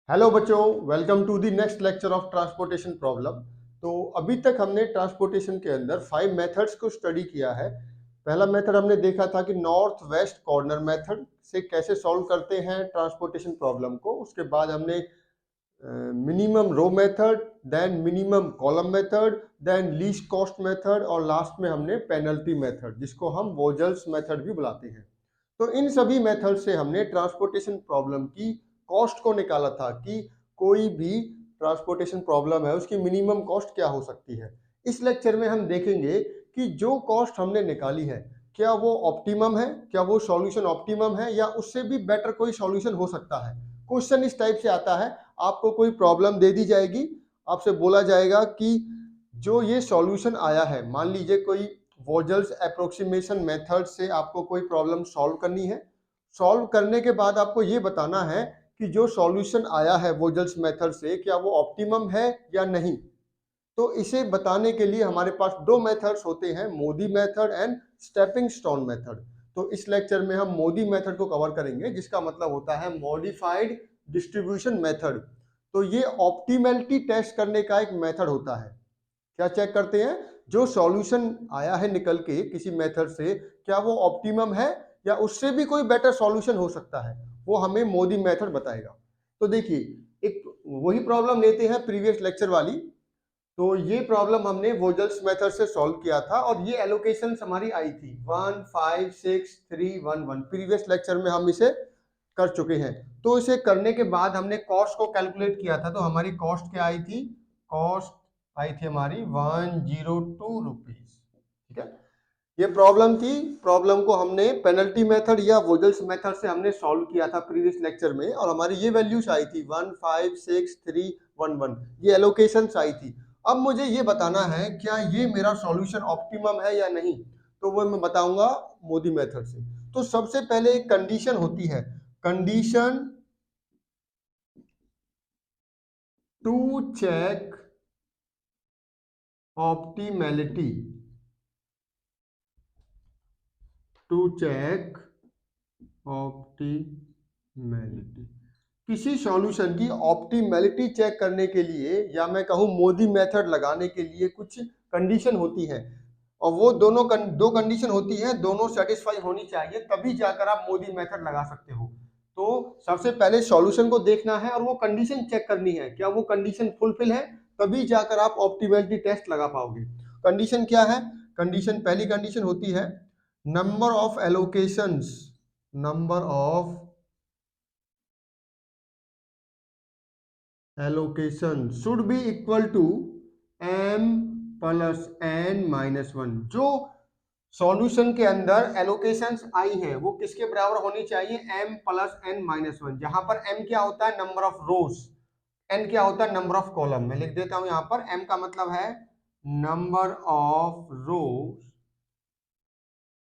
Hello बच्चों, welcome to the next lecture of transportation problem. तो अभी तक हमने ट्रांसपोर्टेशन के अंदर 5 मेथड्स को स्टडी किया है। पहला मेथड हमने देखा था कि नॉर्थ वेस्ट कॉर्नर मेथड से कैसे सॉल्व करते हैं ट्रांसपोर्टेशन प्रॉब्लम को। उसके बाद हमने minimum row method, then minimum column method, then least cost method और लास्ट में हमने पेनल्टी मेथड, जिसको हम वोजल्स मेथड भी बुलाते हैं। तो इन सभी मेथड से हमने ट्रांसपोर्टेशन प्रॉब्लम की कॉस्ट को निकाला था कि कोई भी ट्रांसपोर्टेशन प्रॉब्लम है उसकी मिनिमम कॉस्ट क्या हो सकती है। इस लेक्चर में हम देखेंगे कि जो कॉस्ट हमने निकाली है क्या वो ऑप्टिमम है, क्या वो सॉल्यूशन ऑप्टिमम है या उससे भी बेटर कोई सॉल्यूशन हो सकता है। क्वेश्चन इस टाइप से आता है, आपको कोई प्रॉब्लम दे दी जाएगी, आपसे बोला जाएगा कि जो ये सॉल्यूशन आया है, मान लीजिए कोई वोजल्स अप्रोक्सीमेशन मेथड से आपको कोई प्रॉब्लम सॉल्व करनी है। सॉल्व करने के बाद आपको ये बताना है कि जो सॉल्यूशन आया है वोजल्स मेथड से क्या वो ऑप्टिमम है या नहीं। तो इसे बताने के लिए हमारे पास दो मेथड्स होते हैं, Modi method and stepping stone method. तो इस लेक्चर में हम मोदी मेथड को कवर करेंगे, जिसका मतलब होता है मॉडिफाइड डिस्ट्रीब्यूशन मेथड। तो ये ऑप्टिमैलिटी टेस्ट करने का एक मेथड होता है। क्या चेक करते हैं, जो सॉल्यूशन आया है निकल के किसी मेथड से क्या वो ऑप्टिमम है या उससे भी कोई बेटर सॉल्यूशन हो सकता है, वो हमें मोदी मेथड बताएगा। तो देखिए, एक वही प्रॉब्लम लेते हैं प्रीवियस लेक्चर वाली। तो ये प्रॉब्लम हमने वोजल्स मेथड से सॉल्व किया था और ये एलोकेशंस हमारी आई थी 1 5 6 3 1 1। प्रीवियस लेक्चर में हम इसे कर चुके हैं। तो इसे करने के बाद हमने कॉस्ट को कैलकुलेट किया था। तो हमारी कॉस्ट क्या आई थी, कॉस्ट आई थी हमारी 102 रुपीज। ठीक है, ये प्रॉब्लम थी। प्रॉब्लम को हमने पेनल्टी मेथड या वोजल्स मेथड से हमने सॉल्व किया था प्रीवियस लेक्चर में और हमारी ये वैल्यूज आई थी 1 5 6 3 1 1। ये एलोकेशंस आई थी। अब मुझे ये बताना है क्या ये मेरा सॉल्यूशन ऑप्टिमम है या नहीं। तो वो मैं बताऊंगा मोदी मेथड से। तो सबसे पहले एक कंडीशन होती है, condition to check optimality, to check optimality. किसी सॉल्यूशन की ऑप्टिमैलिटी चेक करने के लिए या मैं कहूं मोदी मेथड लगाने के लिए कुछ कंडीशन होती है और वो दो कंडीशन होती है, दोनों सेटिस्फाई होनी चाहिए, तभी जाकर आप मोदी मेथड लगा सकते हो। तो सबसे पहले सॉल्यूशन को देखना है और वो कंडीशन चेक करनी है, क्या वो कंडीशन फुलफिल है, तभी जाकर आप ऑप्टिमैलिटी टेस्ट लगा पाओगे। कंडीशन क्या है, कंडीशन पहली कंडीशन होती है number of allocations, number of allocation should be equal to m plus n minus 1। जो सॉल्यूशन के अंदर एलोकेशंस आई हैं वो किसके बराबर होनी चाहिए, m प्लस n माइनस 1। जहां पर m क्या होता है, नंबर ऑफ रोज, n क्या होता है, नंबर ऑफ कॉलम। मैं लिख देता हूं यहां पर m का मतलब है नंबर ऑफ रोज,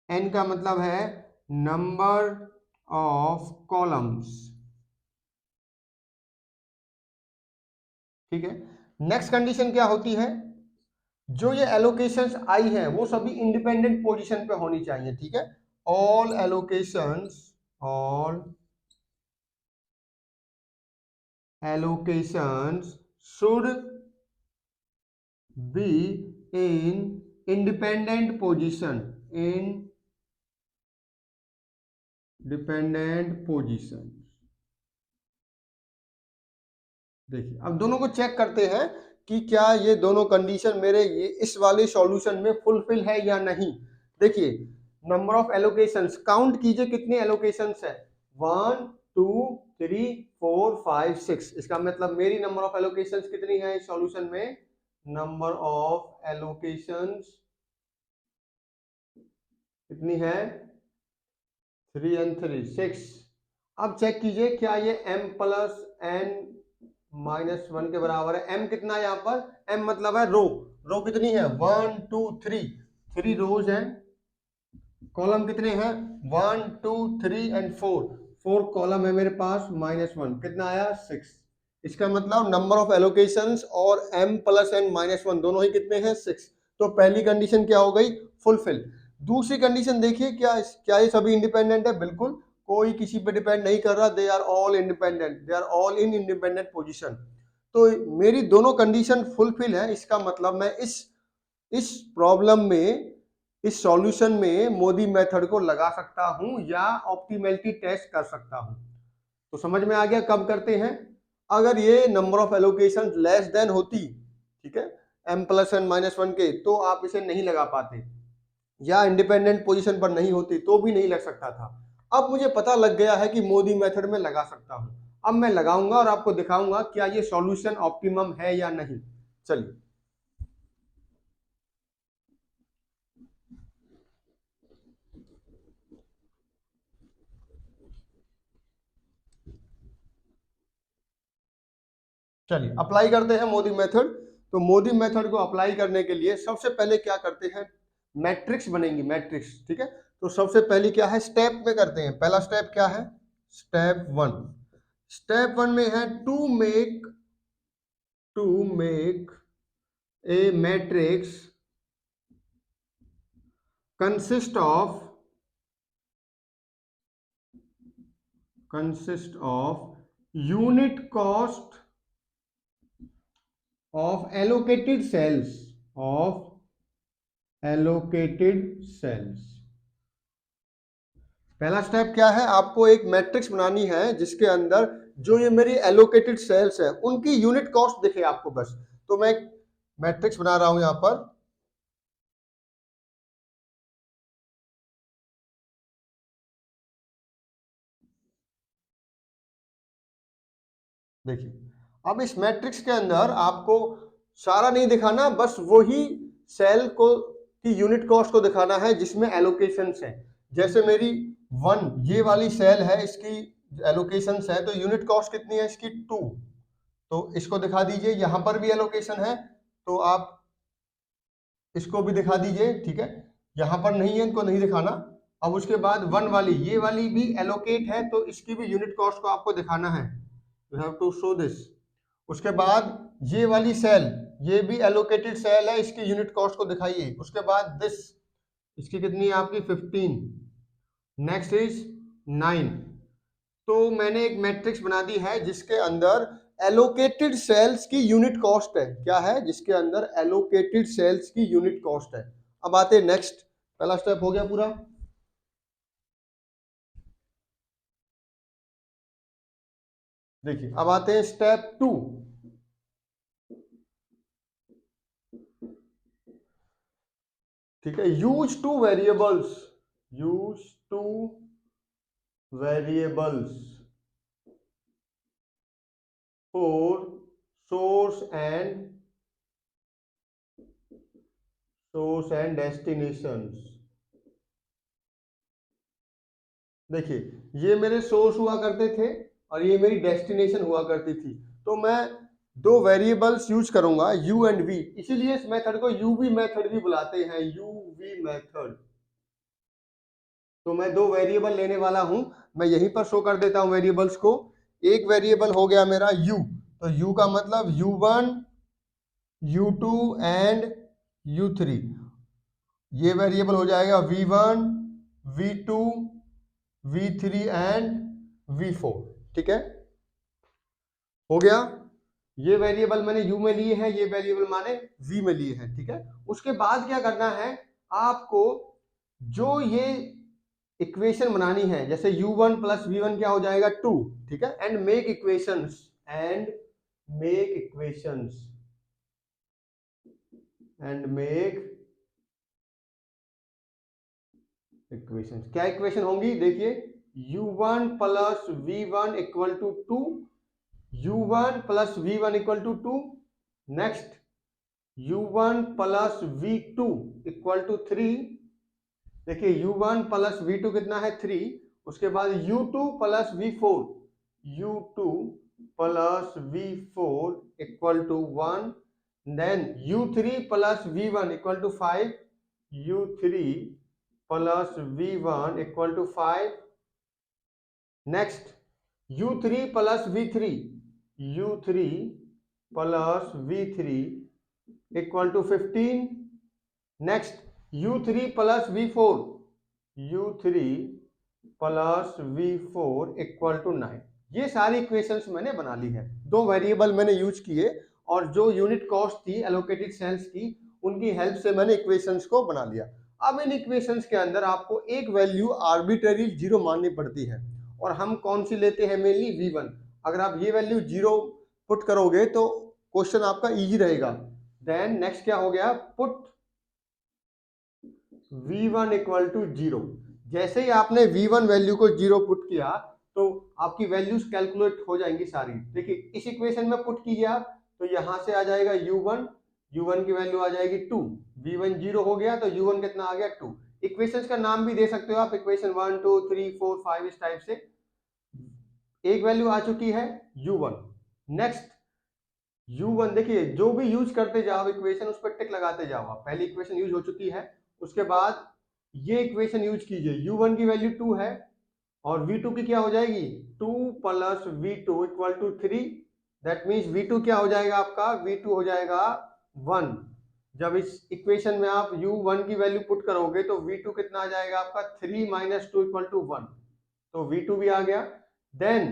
n का मतलब है नंबर ऑफ कॉलम्स। ठीक है, नेक्स्ट कंडीशन क्या होती है, जो ये एलोकेशंस आई है वो सभी इंडिपेंडेंट पोजीशन पे होनी चाहिए। ठीक है, all allocations, all allocations should be in independent position, in dependent position. देखिए, अब दोनों को चेक करते हैं कि क्या ये दोनों कंडीशन मेरे ये इस वाले सॉल्यूशन में फुलफिल है या नहीं। देखिए, नंबर ऑफ एलोकेशंस काउंट कीजिए, कितने एलोकेशंस है, 1 2 3 4 5 6। इसका मतलब मेरी नंबर ऑफ एलोकेशंस कितनी है इस सॉल्यूशन में, नंबर ऑफ एलोकेशंस कितनी है, 3 and 3 6। अब चेक कीजिए क्या ये m प्लस n माइनस 1 के बराबर है। m कितना है यहाँ पर, m मतलब है रो, रो कितनी है 1 2 3, 3 रोज हैं। कॉलम कितने हैं 1 2 3 एंड 4, 4 कॉलम है मेरे पास, माइनस 1 कितना आया 6। इसका मतलब नंबर ऑफ एलोकेशंस और m प्लस n माइनस 1 दोनों ही कितने हैं 6। तो पहली कंडीशन क्या हो गई, फुलफिल। दूसरी कंडीशन देखिए, क्या क्या ये सभी इंडिपेंडेंट है, बिल्कुल। कोई किसी पे डिपेंड नहीं कर रहा, they are all independent, they are all in independent position. तो मेरी दोनों कंडीशन फुलफिल है, इसका मतलब मैं इस प्रॉब्लम में, इस सॉल्यूशन में मोदी मेथड को लगा सकता हूं या ऑप्टिमैलिटी टेस्ट कर सकता हूं। तो समझ में आ गया कब करते हैं? अगर ये number of allocation less than होती, ठीक है, m+n-1 के, तो आप इसे नहीं लगा पाते, या इंडिपेंडेंट पोजीशन पर नहीं होती तो भी नहीं लग सकता था। अब मुझे पता लग गया है कि मोदी मेथड में लगा सकता हूं। अब मैं लगाऊंगा और आपको दिखाऊंगा क्या ये सॉल्यूशन ऑप्टिमम है या नहीं। चलिए, चलिए अप्लाई करते हैं मोदी मेथड। तो मोदी मेथड को अप्लाई करने के लिए सबसे पहले क्या करते हैं, मैट्रिक्स बनेंगी, मैट्रिक्स, ठीक है। तो सबसे पहले क्या है, स्टेप में करते हैं। पहला स्टेप क्या है, स्टेप 1। स्टेप 1 में है to make a matrix consist of unit cost of allocated cells, पहला स्टेप क्या है, आपको एक मैट्रिक्स बनानी है जिसके अंदर जो ये मेरी एलोकेटेड सेल्स है उनकी यूनिट कॉस्ट दिखे आपको बस। तो मैं मैट्रिक्स बना रहा हूं यहां पर। देखिए, अब इस मैट्रिक्स के अंदर आपको सारा नहीं दिखाना, बस वही सेल को की यूनिट कॉस्ट को दिखाना है जिसमें एलोकेशंस है। जैसे मेरी 1 ये वाली सेल है, इसकी एलोकेशंस है, तो यूनिट कॉस्ट कितनी है इसकी 2, तो इसको दिखा दीजिए। यहां पर भी एलोकेशन है तो आप इसको भी दिखा दीजिए, ठीक है। यहां पर नहीं है, इनको नहीं दिखाना। अब उसके बाद 1 वाली, ये वाली भी एलोकेट है तो इसकी भी यूनिट कॉस्ट को आपको दिखाना है, you have to show this. उसके बाद ये वाली सेल, ये भी एलोकेटेड सेल है, इसकी यूनिट कॉस्ट को दिखाइए। उसके बाद दिस, इसकी कितनी है आपकी 15, नेक्स्ट इज 9। तो मैंने एक मैट्रिक्स बना दी है जिसके अंदर एलोकेटेड सेल्स की यूनिट कॉस्ट है। क्या है, जिसके अंदर एलोकेटेड सेल्स की यूनिट कॉस्ट है। अब आते हैं नेक्स्ट, पहला स्टेप हो गया पूरा। देखिए, अब आते हैं स्टेप 2। ठीक है, use two variables for source and destinations. देखिए, ये मेरे सोर्स हुआ करते थे और ये मेरी डेस्टिनेशन हुआ करती थी। तो मैं दो वेरिएबल्स यूज करूंगा, u एंड v, इसीलिए इस मेथड को uv मेथड भी बुलाते हैं, uv मेथड। तो मैं दो वेरिएबल लेने वाला हूं, मैं यहीं पर शो कर देता हूं वेरिएबल्स को। एक वेरिएबल हो गया मेरा u, तो u का मतलब u1, u2 एंड u3। ये वेरिएबल हो जाएगा v1, v2, v3 and v4। ठीक है, हो गया। ये वेरिएबल मैंने u में लिए हैं, ये वेरिएबल मैंने v में लिए हैं। ठीक है, उसके बाद क्या करना है आपको, जो ये इक्वेशन बनानी है, जैसे u1 प्लस v1 क्या हो जाएगा 2, ठीक है, and make equations and make equations. क्या इक्वेशन होंगी, देखिए, u1 plus v1 equal to 2, u1 plus v1 equal to 2, next u1 plus v2 equal to 3। देखिए, u1 प्लस v2 कितना है 3। उसके बाद u2 plus v4, u2 plus v4 equal to 1, then u3 plus v1 equal to 5, u3 plus v1 equal to 5, next u3 plus v3, u3 plus v3 equal to 15, next u3 plus v4, u3 plus V4 equal to 9। ये सारी equations मैंने बना ली है, दो variable मैंने use किए और जो यूनिट कॉस्ट थी एलोकेटेड सेल्स की उनकी हेल्प से मैंने इक्वेशंस को बना लिया। अब इन इक्वेशंस के अंदर आपको एक वैल्यू आर्बिट्ररी 0 माननी पड़ती है और हम कौन सी लेते हैं मेनली V1। अगर आप ये वैल्यू 0 पुट करोगे तो क्वेश्चन आपका इजी रहेगा। देन नेक्स्ट क्या हो गया, पुट V1 इक्वल टू 0। जैसे ही आपने V1 वैल्यू को 0 पुट किया तो आपकी वैल्यूज कैलकुलेट हो जाएंगी सारी। देखिए इस इक्वेशन में पुट कीजिए आप, तो यहां से आ जाएगा U1 की वैल्यू आ जाएगी 2, V1 0 हो गया तो U1 कितना आ गया 2। इक्वेशंस का नाम भी दे सकते हो आप, इक्वेशन 1 2 3 4 5 इस टाइप से। एक वैल्यू आ चुकी है U1। नेक्स्ट U1 देखिए जो भी यूज करते जाओ इक्वेशन उस पर टिक लगाते जाओ आप। पहली इक्वेशन यूज हो चुकी है, उसके बाद ये इक्वेशन यूज कीजिए। U1 की वैल्यू 2 है और V2 की क्या हो जाएगी 2 plus V2 equal to 3। That means V2 क्या हो जाएगा आपका, V2 हो जाएगा 1। जब इस इक्वेशन में आप U1 की वैल्यू पुट करोगे तो V2 कितना आ जाएगा आपका 3 माइनस 2 इक्वल टू 1, तो V2 भी आ गया। देन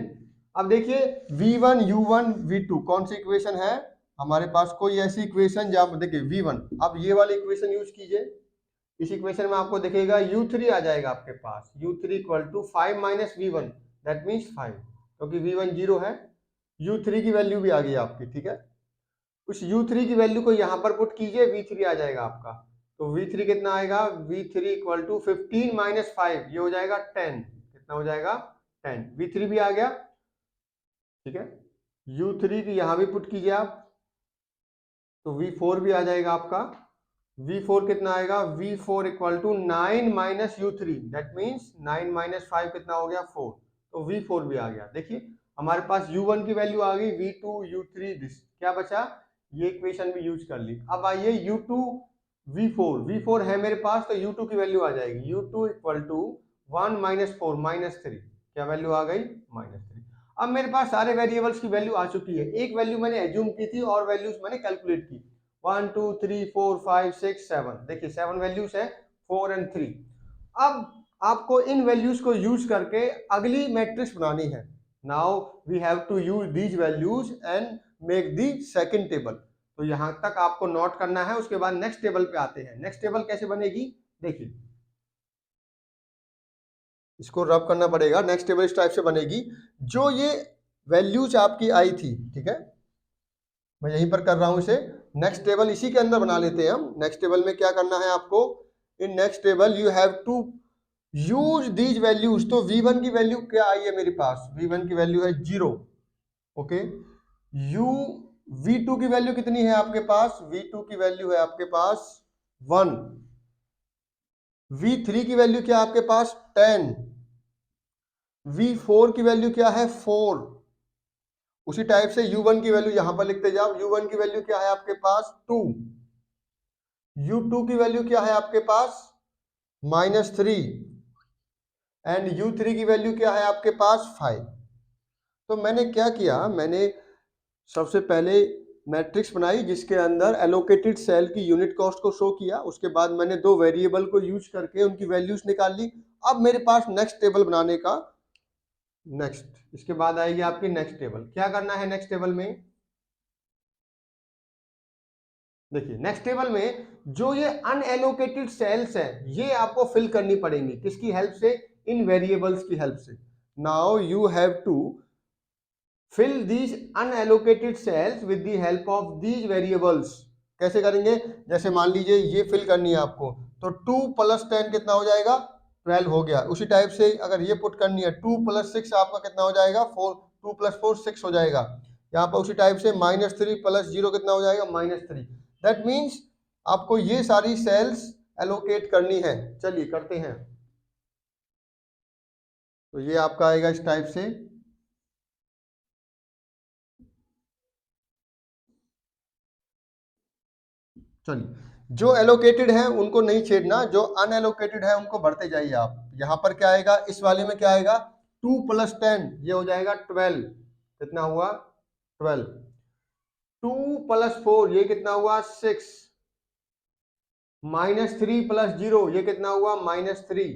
अब देखिए V1 U1 V2 कौन सी इक्वेशन है हमारे पास, कोई ऐसी इक्वेशन जहां देखिए V1, अब ये वाली इक्वेशन यूज कीजिए। इस इक्वेशन में आपको दिखेगा U3 आ जाएगा आपके पास, U3 equal to 5 minus V1 that means 5, क्योंकि V1 0 है। U3 की वैल्यू भी आ गई आपकी, ठीक है। उस U3 की वैल्यू को यहां पर पुट कीजिए, V3 आ जाएगा आपका। तो V3 कितना आएगा, V3 इक्वल टू 15 माइनस 5, ये हो जाएगा 10। कितना हो जाएगा 10, V3 भी आ गया, ठीक है। U3 की यहां भी पुट कीजिए आप, तो V4 भी आ जाएगा आपका। V4 कितना आएगा, V4 equal to 9 minus U3 that means 9 minus 5 कितना हो गया 4, तो V4 भी आ गया। देखिए हमारे पास U1 की वैल्यू आ गई, V2 U3 दिस क्या बचा, ये इक्वेशन भी यूज कर ली। अब आइए U2 V4 है मेरे पास, तो U2 की वैल्यू आ जाएगी U2 equal to 1 minus 4 minus 3, क्या वैल्यू आ गई -3। अब मेरे पास सारे वेरिएबल्स की वैल्यू आ चुकी है, एक वैल्यू मैंने एज्यूम की थी और वैल्यूज मैंने कैलकुलेट की। 1 2 3 4 5 6 7, देखिए 7 वैल्यूज है, 4 एंड 3। अब आपको इन वैल्यूज को यूज करके अगली मैट्रिक्स बनानी है। Now we have to use these values and make the second table. तो यहां तक आपको नोट करना है, उसके बाद नेक्स्ट टेबल पे आते हैं। नेक्स्ट टेबल कैसे बनेगी, देखिए इसको रब करना पड़ेगा। नेक्स्ट टेबल इस टाइप से बनेगी, जो ये वैल्यूज आपकी आई थी, ठीक है, मैं यहीं पर कर रहा हूं इसे। नेक्स्ट टेबल इसी के अंदर बना लेते हैं हम। नेक्स्ट टेबल में क्या करना है आपको, in next table you have to use these values. तो V1 की वैल्यू क्या आई है मेरे पास, V1 की वैल्यू है 0, ओके। V2 की वैल्यू कितनी है आपके पास, V2 की वैल्यू है आपके पास 1। V3 की वैल्यू क्या है आपके पास 10। V4 की वैल्यू क्या है 4। उसी टाइप से U1 की वैल्यू यहां पर लिखते जाओ। U1 की वैल्यू क्या है आपके पास 2। U2 की वैल्यू क्या है आपके पास -3 एंड U3 की वैल्यू क्या है आपके पास 5। तो मैंने क्या किया, मैंने सबसे पहले मैट्रिक्स बनाई जिसके अंदर एलोकेटेड सेल की यूनिट कॉस्ट को शो किया। उसके बाद मैंने दो वेरिएबल को यूज करके उनकी वैल्यूज निकाल ली। अब मेरे पास नेक्स्ट टेबल बनाने का, नेक्स्ट इसके बाद आएगी आपकी नेक्स्ट टेबल। क्या करना है नेक्स्ट टेबल में, देखिए नेक्स्ट टेबल में जो ये अनएलोकेटेड सेल्स है ये आपको फिल करनी पड़ेंगी, किसकी हेल्प से, इन वेरिएबल्स की हेल्प से। Now you have to fill these unallocated cells with the help of these variables. कैसे करेंगे, जैसे मान लीजिए ये फिल करनी है आपको, तो 2 प्लस 10 कितना हो जाएगा 12 हो गया। उसी टाइप से अगर ये पुट करनी है 2 प्लस 6 आपका कितना हो जाएगा 4, 2 प्लस 4 6 हो जाएगा। यहाँ पर उसी टाइप से -3 प्लस 0 कितना हो जाएगा -3। दैट मीन्स आपको ये सारी सेल्स एलोकेट करनी है। चलिए करते हैं, तो ये आपका आएगा इस टाइप से। चलिए जो एलोकेटेड है उनको नहीं छेड़ना, जो अनएलोकेटेड है उनको बढ़ते जाइए आप। यहां पर क्या आएगा, इस वाले में क्या आएगा 2 प्लस 10 ये हो जाएगा 12, कितना हुआ 12। 2 प्लस 4 ये कितना हुआ 6, -3 प्लस 0 ये कितना हुआ -3।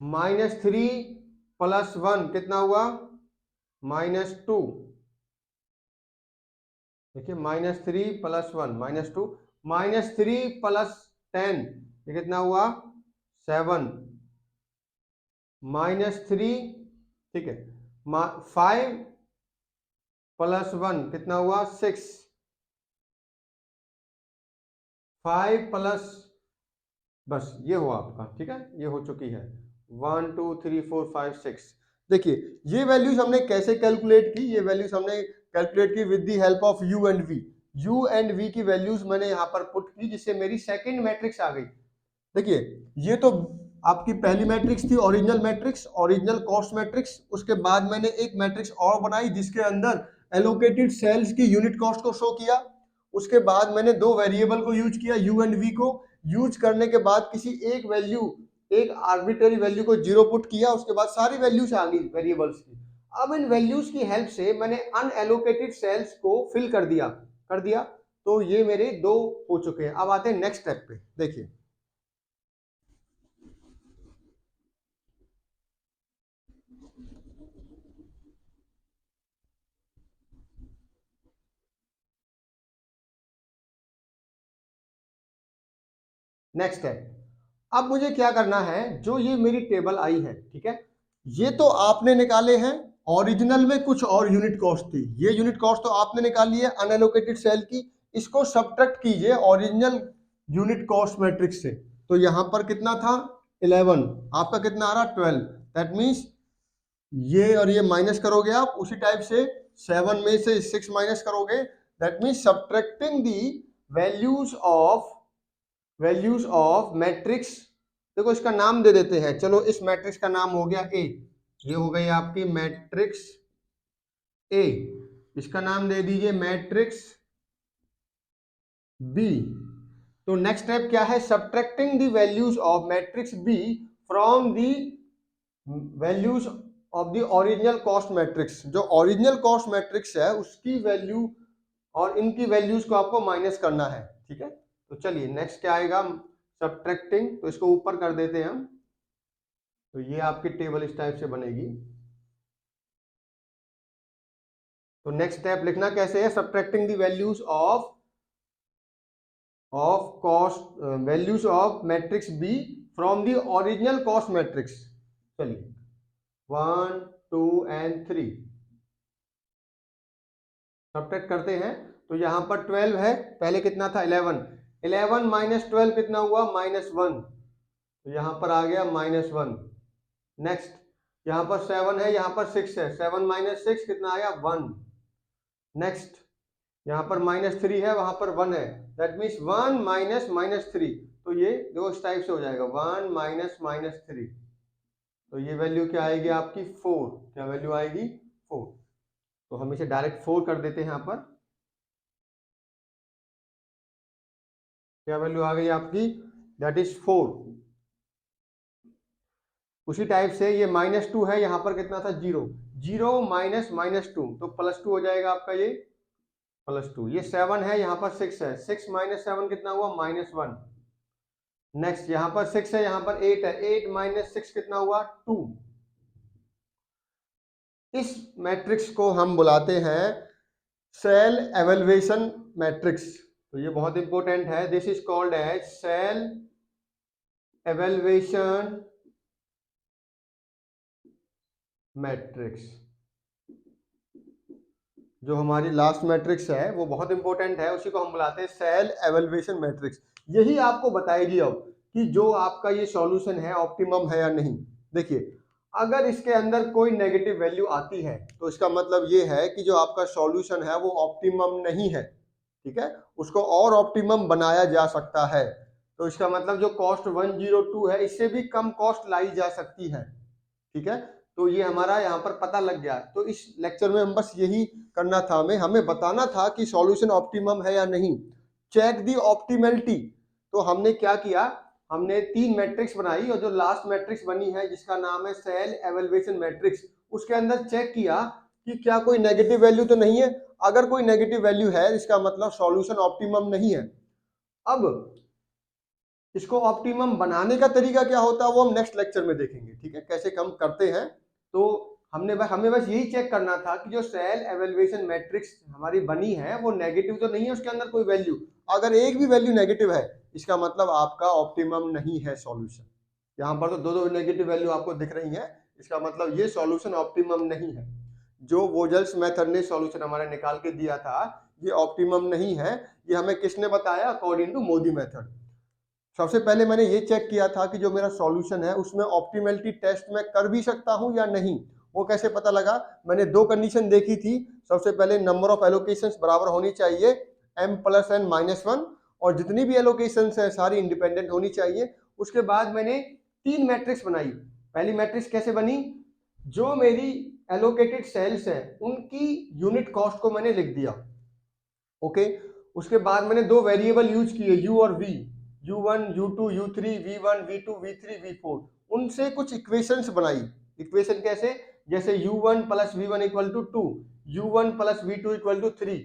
-3 + 1 कितना हुआ? -2। देखिए -3 + 1 -2, -3 + 10 ये कितना हुआ? 7, -3, ठीक है, 5 + 1 कितना हुआ? 6, 5 प्लस, बस ये हुआ आपका, ठीक है, ये हो चुकी है 1 2 3 4 5 6। देखिए ये वैल्यूज हमने कैसे कैलकुलेट की? ये वैल्यूज हमने कैलकुलेट की with the help of U and V. U and V की वैल्यूज मैंने यहाँ पर पुट की, जिससे मेरी सेकंड मैट्रिक्स आ गई। देखिए ये तो आपकी पहली मैट्रिक्स थी original matrix, original cost matrix. उसके बाद मैंने एक मैट्रिक्स और बनाई जिसके अंदर एलोकेटेड सेल्स की यूनिट कॉस्ट को शो किया। उसके बाद मैंने दो वेरिएबल को यूज किया, यू एंड वी को। यूज करने के बाद किसी एक वैल्यू, एक आर्बिट्ररी वैल्यू को 0 पुट किया, उसके बाद सारी वैल्यूज आ गई वेरिएबल्स की। अब इन वैल्यूज की हेल्प से मैंने अनएलोकेटेड सेल्स को फिल कर दिया। तो ये मेरे दो हो चुके हैं। अब आते हैं नेक्स्ट स्टेप पे। देखिए नेक्स्ट है, अब मुझे क्या करना है? जो ये मेरी टेबल आई है, ठीक है, ये तो आपने निकाले हैं। ओरिजिनल में कुछ और यूनिट कॉस्ट थी, ये यूनिट कॉस्ट तो आपने निकाली है अनएलोकेटेड सेल की। इसको सब्ट्रैक्ट कीजिए ओरिजिनल यूनिट कॉस्ट मैट्रिक्स से। तो यहां पर कितना था? 11। आपका कितना आ रहा? 12। दैट मीन्स ये और ये माइनस करोगे आप, उसी टाइप से 7 में से 6 माइनस करोगे। That means subtracting the values of matrix. देखो इसका नाम दे देते हैं, चलो इस मैट्रिक्स का नाम हो गया ए। ये हो गई आपकी मैट्रिक्स ए। इसका नाम दे दीजिए मैट्रिक्स बी। तो नेक्स्ट स्टेप क्या है? Subtracting the values of matrix B from the values of the original cost matrix. जो ओरिजिनल कॉस्ट मैट्रिक्स है उसकी वैल्यू और इनकी वैल्यूज को आपको माइनस करना है, ठीक है। तो चलिए नेक्स्ट क्या आएगा? सब्ट्रैक्टिंग। तो इसको ऊपर कर देते हैं हम। तो ये आपकी टेबल इस टाइप से बनेगी। तो नेक्स्ट स्टेप लिखना कैसे है? Subtracting the values of cost, values of matrix B from the original cost matrix. चलिए 1 2 एंड 3 सब्ट्रैक्ट करते हैं। तो यहां पर 12 है, पहले कितना था? 11। 11 माइनस 12 कितना हुआ? -1। तो यहां पर आ गया -1। नेक्स्ट यहां पर 7 है, यहां पर 6 है। 7 माइनस 6 कितना आया? 1। नेक्स्ट यहां पर -3 है, वहां पर 1 है। That means 1 minus -3। तो ये दो इस टाइप से हो जाएगा 1 माइनस -3। तो ये वैल्यू क्या आएगी आपकी? 4। क्या वैल्यू आएगी? 4। तो हम इसे डायरेक्ट 4 कर देते हैं यहाँ पर। क्या वैल्यू आ गई आपकी? That is 4। उसी टाइप से ये -2 है, यहाँ पर कितना था? 0। 0 माइनस -2 तो +2 हो जाएगा आपका ये +2। ये 7 है, यहाँ पर 6 है। 6 माइनस 7 कितना हुआ? -1। नेक्स्ट यहाँ पर 6 है, यहाँ पर 8 है। 8 माइनस 6 कितना हुआ? 2। इस मैट्रिक्स को हम बुलाते हैं सेल एवेल्युएशन मैट्रिक्स। तो ये बहुत इंपॉर्टेंट है। This is called as cell evaluation matrix. जो हमारी लास्ट मैट्रिक्स है वो बहुत इंपॉर्टेंट है, उसी को हम बुलाते हैं सेल एवेल्युएशन मैट्रिक्स। यही आपको बताएगी अब कि जो आपका ये सॉल्यूशन है ऑप्टिमम है या नहीं। देखिए अगर इसके अंदर कोई नेगेटिव वैल्यू आती है तो इसका मतलब ये है कि जो आपका सॉल्यूशन है वो ऑप्टिमम नहीं है, ठीक है। उसको और ऑप्टिमम बनाया जा सकता है। तो इसका मतलब जो कॉस्ट 102 है इससे भी कम कॉस्ट लाई जा सकती है, ठीक है। तो ये हमारा यहाँ पर पता लग गया। तो इस लेक्चर में हम बस यही करना था, हमें बताना था कि सॉल्यूशन ऑप्टिमम है या नहीं। Check the optimality. तो हमने क्या किया? हमने 3 मैट्रिक्स बनाई और जो लास्ट मैट्रिक्स बनी है जिसका नाम है सेल एवेल्युएशन मैट्रिक्स, उसके अंदर चेक किया कि क्या कोई नेगेटिव वैल्यू तो नहीं है। अगर कोई नेगेटिव वैल्यू है इसका मतलब सॉल्यूशन ऑप्टिमम नहीं है। अब इसको ऑप्टिमम बनाने का तरीका क्या होता है वो हम नेक्स्ट लेक्चर में देखेंगे, ठीक है, कैसे हम करते हैं। तो हमें बस यही चेक करना था कि जो सेल एवेल्युएशन मैट्रिक्स हमारी बनी है वो नेगेटिव तो नहीं है, उसके अंदर कोई वैल्यू, अगर एक भी वैल्यू नेगेटिव है इसका मतलब आपका ऑप्टिमम नहीं है सॉल्यूशन। यहाँ पर तो दो दो नेगेटिव वैल्यू आपको दिख रही है, इसका मतलब ये सॉल्यूशन ऑप्टिमम नहीं है। जो वोजल्स मेथड ने सॉल्यूशन हमारे निकाल के दिया था ये ऑप्टिमम नहीं है, ये हमें किसने बताया? According to MODI method. सबसे पहले मैंने ये चेक किया था कि जो मेरा सॉल्यूशन है उसमें ऑप्टिमलिटी टेस्ट मैं कर भी सकता हूं या नहीं। वो कैसे पता लगा? मैंने दो कंडीशन देखी थी। सबसे पहले नंबर ऑफ एलोकेशंस बराबर होनी चाहिए m प्लस n माइनस 1, और जितनी भी एलोकेशंस है सारी इंडिपेंडेंट होनी चाहिए। उसके बाद मैंने तीन मैट्रिक्स बनाई। पहली मैट्रिक्स कैसे बनी? जो मेरी एलोकेटेड सेल्स है उनकी यूनिट कॉस्ट को मैंने लिख दिया, ओके। उसके बाद मैंने दो वेरिएबल यूज किए u और v, u1 u2 u3 v1 v2 v3 v4, उनसे कुछ इक्वेशंस बनाई। इक्वेशन कैसे? जैसे u1 plus v1 equal to 2, u1 plus v2 equal to 3,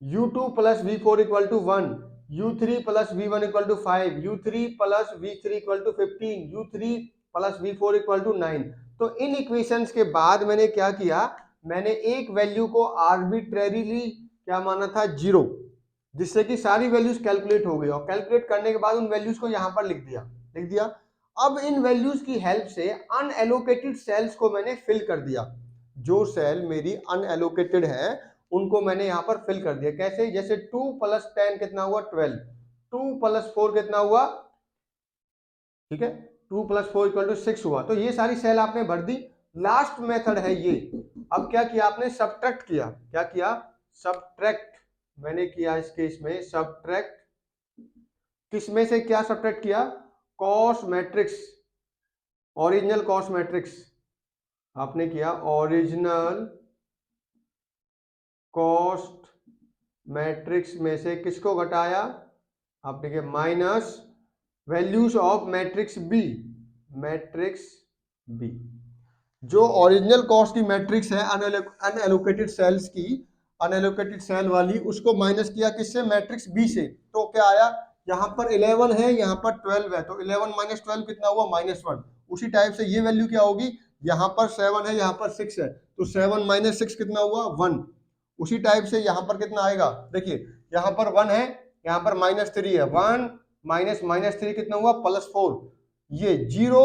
u2 plus v4 equal to 1, u3 plus v1 equal to 5, u3 plus v3 equal to 15, u3 plus v4 equal to 9। तो इन equations के बाद मैंने क्या किया? मैंने एक value को arbitrarily क्या माना था? 0, जिससे कि सारी वैल्यूज कैलकुलेट हो गई, और कैलकुलेट करने के बाद उन वैल्यूज को यहां पर लिख दिया। अब इन वैल्यूज की हेल्प से अनएलोकेटेड सेल्स को मैंने फिल कर दिया। जो सेल मेरी अनएलोकेटेड है उनको मैंने यहां पर फिल कर दिया। कैसे? जैसे 2 प्लस 10 कितना हुआ? 12, 2 प्लस 4 कितना हुआ? ठीक है, 2 प्लस 4 इक्वल टू 6 हुआ। तो ये सारी सेल आपने भर दी। लास्ट मेथड है ये। अब क्या किया आपने? सब्ट्रैक्ट किया। क्या किया? सब्ट्रैक्ट मैंने किया इस केस में। सब्ट्रैक्ट किसमें से क्या सब्ट्रैक्ट किया? Cos matrix, original cos matrix आपने किया। ओरिजिनल कॉस्ट मैट्रिक्स में से किसको घटाया? आपने किया minus values of matrix B. Matrix B जो ओरिजिनल कॉस्ट की मैट्रिक्स है अनएलोकेटेड सेल्स की, अनएलोकेटेड सेल वाली, उसको माइनस किया किससे? मैट्रिक्स बी से। तो क्या आया? यहाँ पर 11 है, यहाँ पर 12 है, तो 11 माइनस 12 कितना हुआ? -1। उसी टाइप से ये वैल्यू क्या होगी? यहाँ पर 7 है, यहाँ पर 6 है, तो 7 माइनस 6 कितना हुआ? 1। उसी टाइप से यहाँ पर कितना आएगा? देखिए यहाँ पर 1 है, यहाँ पर -3 है, 1 माइनस -3 कितना हुआ? +4। ये 0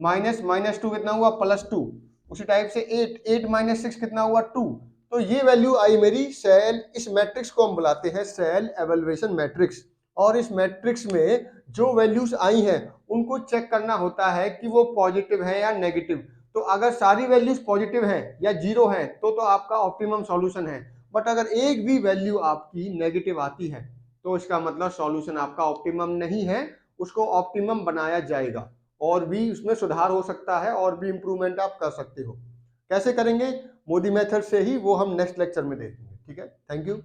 माइनस -2 कितना हुआ? +2। उसी टाइप से 8 माइनस 6 कितना हुआ? 2। तो ये वैल्यू आई मेरी सेल, इस मैट्रिक्स को हम बुलाते हैं सेल एवेल्युएशन मैट्रिक्स। और इस मैट्रिक्स में जो वैल्यूज आई हैं उनको चेक करना होता है कि वो पॉजिटिव है या नेगेटिव। तो अगर सारी वैल्यूज पॉजिटिव हैं या 0 है तो आपका ऑप्टिमम सॉल्यूशन है। बट अगर एक भी वैल्यू आपकी नेगेटिव आती है तो इसका मतलब सॉल्यूशन आपका ऑप्टिमम नहीं है, उसको ऑप्टिमम बनाया जाएगा, और भी उसमें सुधार हो सकता है, और भी इंप्रूवमेंट आप कर सकते हो। कैसे करेंगे? मोदी मेथड से ही, वो हम नेक्स्ट लेक्चर में देखेंगे। ठीक है, थैंक यू।